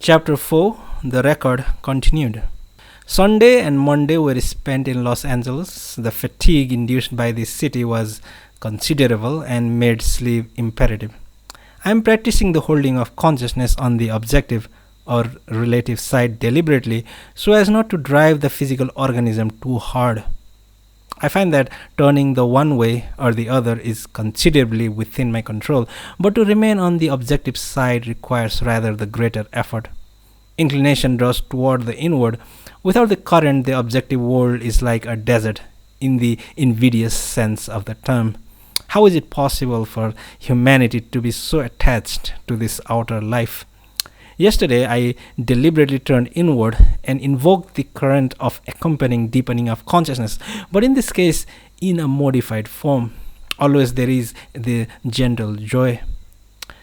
Chapter 4. The record continued. Sunday and Monday were spent in Los Angeles. The fatigue induced by the city was considerable and made sleep imperative. I am practicing the holding of consciousness on the objective or relative side deliberately so as not to drive the physical organism too hard. I find that turning the one way or the other is considerably within my control, but to remain on the objective side requires rather the greater effort. Inclination draws toward the inward. Without the current, the objective world is like a desert, in the invidious sense of the term. How is it possible for humanity to be so attached to this outer life? Yesterday, I deliberately turned inward and invoked the current of accompanying deepening of consciousness, but in this case, in a modified form. Always there is the gentle joy.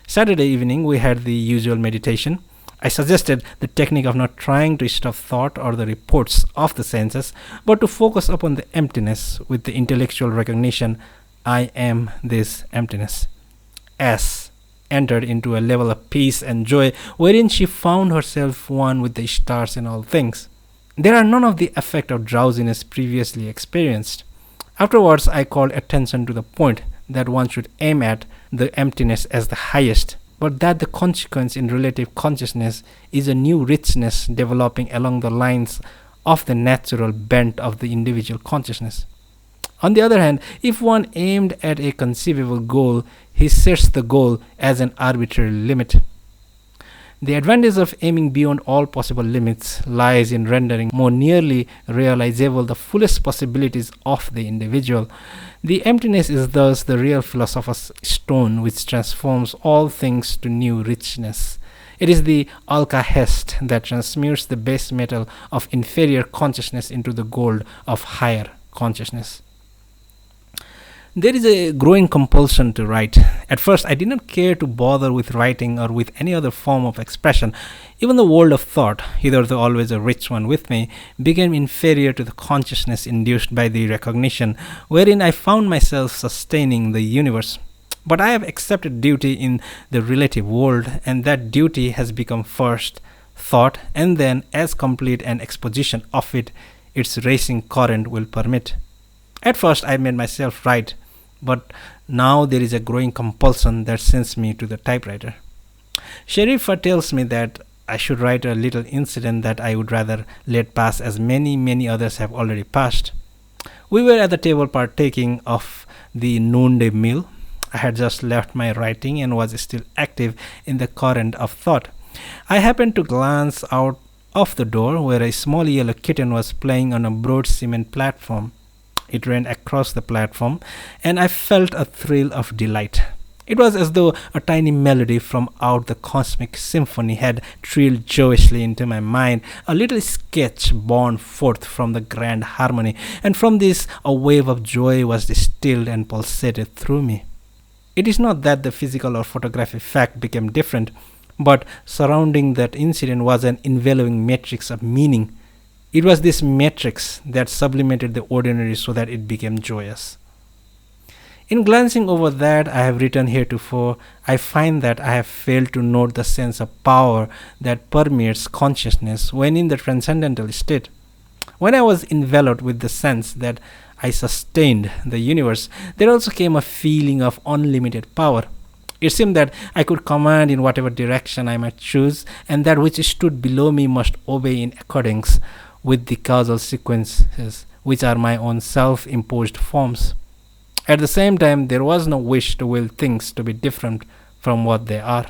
Saturday evening, we had the usual meditation. I suggested the technique of not trying to stop thought or the reports of the senses, but to focus upon the emptiness with the intellectual recognition, I am this emptiness. S entered into a level of peace and joy wherein she found herself one with the stars and all things. There are none of the effect of drowsiness previously experienced. Afterwards, I called attention to the point that one should aim at the emptiness as the highest, but that the consequence in relative consciousness is a new richness developing along the lines of the natural bent of the individual consciousness. On the other hand, if one aimed at a conceivable goal, he sets the goal as an arbitrary limit. The advantage of aiming beyond all possible limits lies in rendering more nearly realizable the fullest possibilities of the individual. The emptiness is thus the real philosopher's stone which transforms all things to new richness. It is the alkahest that transmutes the base metal of inferior consciousness into the gold of higher consciousness. There is a growing compulsion to write. At first, I did not care to bother with writing or with any other form of expression. Even the world of thought, hitherto always a rich one with me, became inferior to the consciousness induced by the recognition, wherein I found myself sustaining the universe. But I have accepted duty in the relative world, and that duty has become first thought, and then, as complete an exposition of it, its racing current will permit. At first, I made myself write, but now there is a growing compulsion that sends me to the typewriter. Sharifa tells me that I should write a little incident that I would rather let pass, as many others have already passed. We were at the table partaking of the noonday meal. I had just left my writing and was still active in the current of thought. I happened to glance out of the door where a small yellow kitten was playing on a broad cement platform. It ran across the platform, and I felt a thrill of delight. It was as though a tiny melody from out the cosmic symphony had trilled joyously into my mind, a little sketch born forth from the grand harmony, and from this a wave of joy was distilled and pulsated through me. It is not that the physical or photographic fact became different, but surrounding that incident was an enveloping matrix of meaning. It was this matrix that sublimated the ordinary so that it became joyous. In glancing over that I have written heretofore, I find that I have failed to note the sense of power that permeates consciousness when in the transcendental state. When I was enveloped with the sense that I sustained the universe, there also came a feeling of unlimited power. It seemed that I could command in whatever direction I might choose, and that which stood below me must obey in accordance with the causal sequences, which are my own self-imposed forms. At the same time, there was no wish to will things to be different from what they are.